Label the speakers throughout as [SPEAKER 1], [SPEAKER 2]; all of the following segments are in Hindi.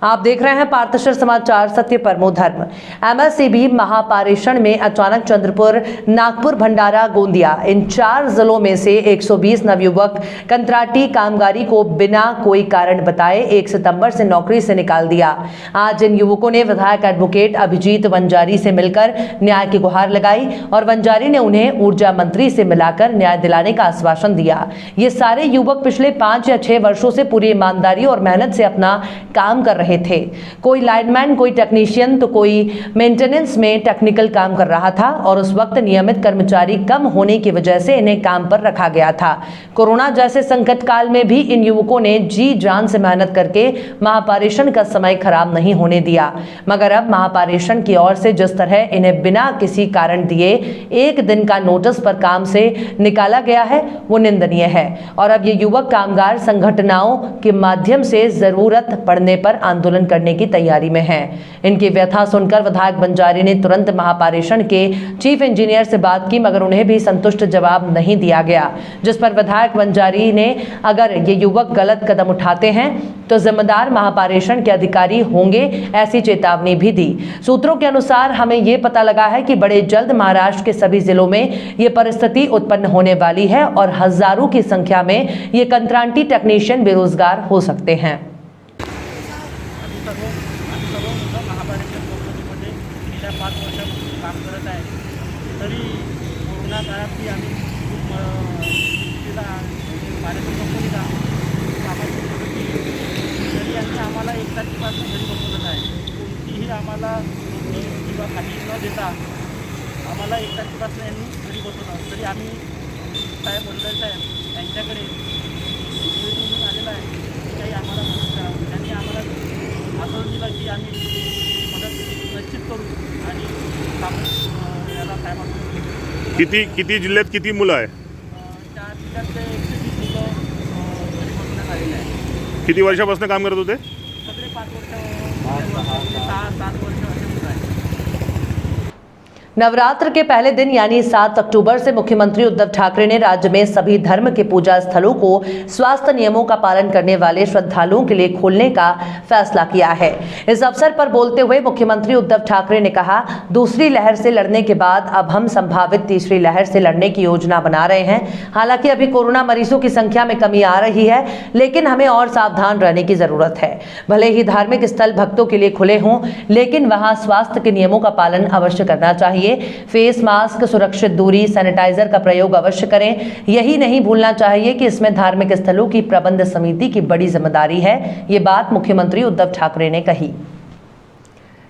[SPEAKER 1] आप देख रहे हैं पार्थशर समाचार, सत्य परमो धर्म। एमएसईबी महापारेषण में अचानक चंद्रपुर, नागपुर, भंडारा, गोंदिया इन 4 जिलों में से 120 नवयुवक कंत्राटी कामगारी को बिना कोई कारण बताए 1 सितंबर से नौकरी से निकाल दिया। आज इन युवकों ने विधायक एडवोकेट अभिजीत वंजारी से मिलकर न्याय की गुहार लगाई और वंजारी ने उन्हें ऊर्जा मंत्री से मिलाकर न्याय दिलाने का आश्वासन दिया। ये सारे युवक पिछले 5 या 6 वर्षों से पूरी ईमानदारी और मेहनत से अपना काम कर रहे थे। कोई लाइनमैन, कोई टेक्नीशियन तो कोई मेंटेनेंस में टेक्निकल काम कर रहा था और उस वक्त नियमित कर्मचारी कम होने की वजह से इन्हें काम पर रखा गया था। कोरोना जैसे संकट काल में भी इन युवकों ने जी जान से मेहनत करके महापारेषण का समय खराब नहीं होने दिया। मगर अब महापारेषण की ओर से जिस तरह इन्हें बिना किसी कारण दिए 1 दिन का नोटिस पर काम से निकाला गया है वो निंदनीय है और अब ये युवक कामगार संगठनों के माध्यम से जरूरत पड़ने पर आंदोलन करने की तैयारी में हैं। इनकी व्यथा सुनकर विधायक वंजारी ने तुरंत महापारेषण के चीफ इंजीनियर से बात की, मगर उन्हें भी संतुष्ट जवाब नहीं दिया गया, जिस पर विधायक वंजारी ने अगर ये युवक गलत कदम उठाते हैं तो जिम्मेदार महापारेषण के अधिकारी होंगे, ऐसी चेतावनी भी दी। सूत्रों के अनुसार हमें ये पता लगा है कि बड़े जल्द महाराष्ट्र के सभी जिलों में ये परिस्थिति उत्पन्न होने वाली है और हजारों की संख्या में ये कंत्राटी टेक्नीशियन बेरोजगार हो सकते हैं।
[SPEAKER 2] महापारेषण कंपनीमध्ये गेल्या 5 वर्षापासून काम करत आहे। तरी कोरोना काळातही आम्ही खूप पारेषण कंपनीला कामाची मदत केली, तरी यांनी आम्हाला 1 तारखेपासून घरी बसवलं आहे। कोणतीही आम्हाला नोकरी किंवा खाती न देता आम्हाला 1 तारखेपासून यांनी घरी बसवलं, तरी आम्ही साहेब वंजारी साहेब यांच्याकडे निवेदन आलेलं आहे की काही आम्हाला मदत करावं। त्यांनी आम्हाला आश्वासन दिलं की आम्ही मदत निश्चित करू आणि काम याला काय म्हणतो।
[SPEAKER 3] किती जिल्ह्यात किती मुलं आहे?
[SPEAKER 2] 4 जिल्ह्यातले 120 मुलं घरी बसवण्यात आलेले आहे।
[SPEAKER 3] किती वर्षापासून काम करत होते?
[SPEAKER 2] सगळे 5 वर्ष 6-7 वर्ष असे मुलं आहेत।
[SPEAKER 1] नवरात्र के पहले दिन यानी 7 अक्टूबर से मुख्यमंत्री उद्धव ठाकरे ने राज्य में सभी धर्म के पूजा स्थलों को स्वास्थ्य नियमों का पालन करने वाले श्रद्धालुओं के लिए खोलने का फैसला किया है। इस अवसर पर बोलते हुए मुख्यमंत्री उद्धव ठाकरे ने कहा, दूसरी लहर से लड़ने के बाद अब हम संभावित तीसरी लहर से लड़ने की योजना बना रहे हैं। हालांकि अभी कोरोना मरीजों की संख्या में कमी आ रही है, लेकिन हमें और सावधान रहने की जरूरत है। भले ही धार्मिक स्थल भक्तों के लिए खुले हों, लेकिन वहां स्वास्थ्य के नियमों का पालन अवश्य करना चाहिए। फेस मास्क, सुरक्षित दूरी, सैनिटाइजर का प्रयोग अवश्य करें। यही नहीं भूलना चाहिए कि इसमें धार्मिक स्थलों की प्रबंध समिति की बड़ी जिम्मेदारी है। ये बात मुख्यमंत्री उद्धव ठाकरे ने कही।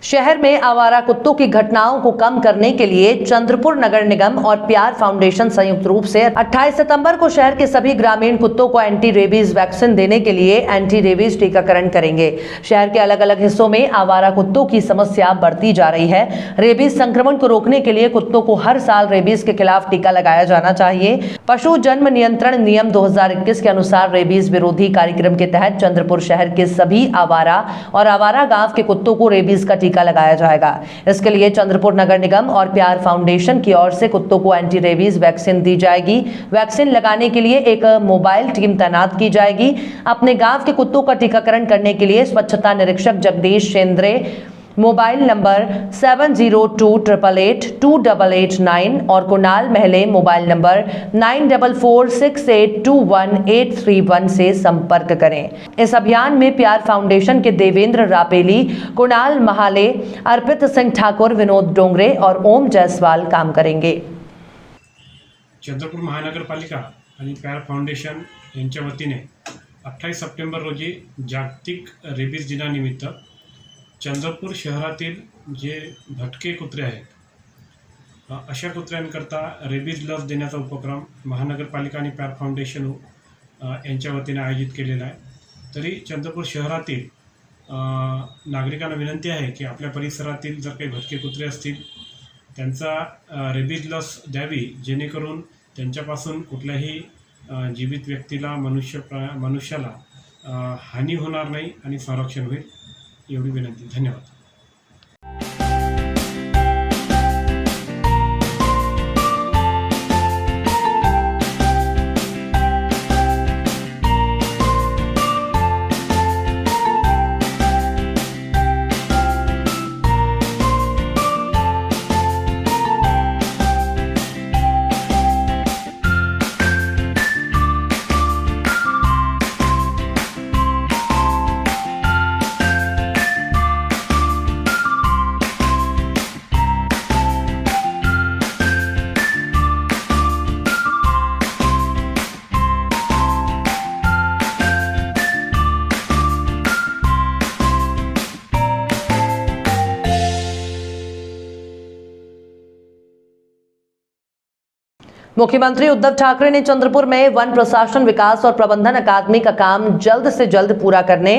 [SPEAKER 1] शहर में आवारा कुत्तों की घटनाओं को कम करने के लिए चंद्रपुर नगर निगम और प्यार फाउंडेशन संयुक्त रूप से 28 सितंबर को शहर के सभी ग्रामीण कुत्तों को एंटी रेबीज वैक्सीन देने के लिए एंटी रेबीज टीकाकरण करेंगे। शहर के अलग अलग हिस्सों में आवारा कुत्तों की समस्या बढ़ती जा रही है। रेबीज संक्रमण को रोकने के लिए कुत्तों को हर साल रेबीज के खिलाफ टीका लगाया जाना चाहिए। पशु जन्म नियंत्रण नियम 2021 के अनुसार रेबीज विरोधी कार्यक्रम के तहत चंद्रपुर शहर के सभी आवारा और आवारा गांव के कुत्तों को रेबीज का टीका लगाया जाएगा। इसके लिए चंद्रपुर नगर निगम और प्यार फाउंडेशन की ओर से कुत्तों को एंटी रेबीज वैक्सीन दी जाएगी। वैक्सीन लगाने के लिए एक मोबाइल टीम तैनात की जाएगी। अपने गांव के कुत्तों का टीकाकरण करने के लिए स्वच्छता निरीक्षक जगदीश शेंद्रे मोबाइल नंबर 7028882889 और कुणाल महले मोबाइल नंबर 9446821831 से संपर्क करें। इस अभियान में प्यार फाउंडेशन के देवेंद्र रापेली, कुणाल महाले, अर्पित सिंह ठाकुर, विनोद डोंगरे और ओम जायसवाल काम करेंगे।
[SPEAKER 4] चंद्रपूर महानगरपालिका आणि प्यार फाउंडेशन यांच्या वतीने 28 सप्टेंबर रोजी जागतिक रेबीज दिनानिमित्त चंद्रपूर शहरातील जे भटके कुत्रे आहेत अशा कुत्र्यांकरता रेबीज लस देण्याचा उपक्रम महानगरपालिका आणि प्यार फाउंडेशन यांच्या वतीने आयोजित केलेला आहे। तरी चंद्रपूर शहरातील नागरिकांना विनंती आहे की आपल्या परिसरातील जर काही भटके कुत्रे असतील त्यांचा रेबीज लस द्यावी, जेणेकरून त्यांच्यापासून कुठल्याही जीवित व्यक्तीला मनुष्याला हानी होणार नाही आणि संरक्षण होईल, एवढी विनंती। धन्यवाद।
[SPEAKER 1] मुख्यमंत्री उद्धव ठाकरे ने चंद्रपुर में वन प्रशासन विकास और प्रबंधन अकादमी का काम जल्द से जल्द पूरा करने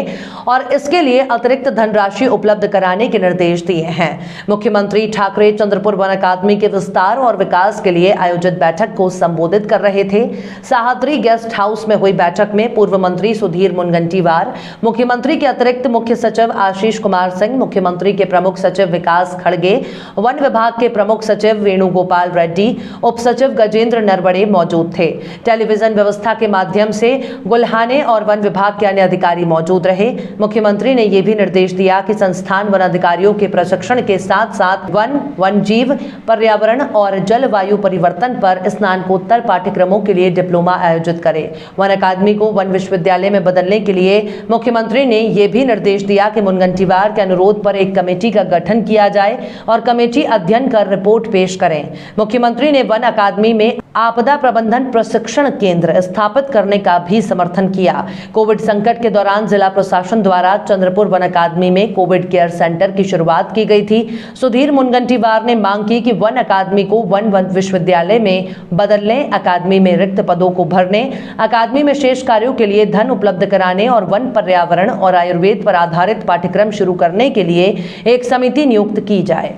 [SPEAKER 1] और इसके लिए अतिरिक्त धनराशि उपलब्ध कराने के निर्देश दिए हैं। मुख्यमंत्री ठाकरे चंद्रपुर वन अकादमी के विस्तार और विकास के लिए आयोजित बैठक को संबोधित कर रहे थे। साहद्री गेस्ट हाउस में हुई बैठक में पूर्व मंत्री सुधीर मुनगंटीवार, मुख्यमंत्री के अतिरिक्त मुख्य सचिव आशीष कुमार सिंह, मुख्यमंत्री के प्रमुख सचिव विकास खड़गे, वन विभाग के प्रमुख सचिव वेणुगोपाल रेड्डी, उप सचिव गजेंद्र नरवड़े मौजूद थे। टेलीविजन व्यवस्था के माध्यम से गुल्हाने और वन विभाग के अन्य अधिकारी मौजूद रहे। मुख्यमंत्री ने यह भी निर्देश दिया कि संस्थान वन अधिकारियों के प्रशिक्षण के साथ साथ वन जीव, पर्यावरण और जलवायु परिवर्तन पर स्नातकोत्तर पाठ्यक्रमों के लिए डिप्लोमा आयोजित करे। वन अकादमी को वन विश्वविद्यालय में बदलने के लिए मुख्यमंत्री ने यह भी निर्देश दिया कि मुनगंटीवार के अनुरोध पर एक कमेटी का गठन किया जाए और कमेटी अध्ययन कर रिपोर्ट पेश करें। मुख्यमंत्री ने वन अकादमी में आपदा प्रबंधन प्रशिक्षण केंद्र स्थापित करने का भी समर्थन किया। कोविड संकट के दौरान जिला प्रशासन द्वारा चंद्रपुर वन अकादमी में कोविड केयर सेंटर की शुरुआत की गई थी। सुधीर मुनगंटीवार ने मांग की कि वन अकादमी को वन विश्वविद्यालय में बदलने, अकादमी में रिक्त पदों को भरने, अकादमी में शेष कार्यों के लिए धन उपलब्ध कराने और वन, पर्यावरण और आयुर्वेद पर आधारित पाठ्यक्रम शुरू करने के लिए एक समिति नियुक्त की जाए।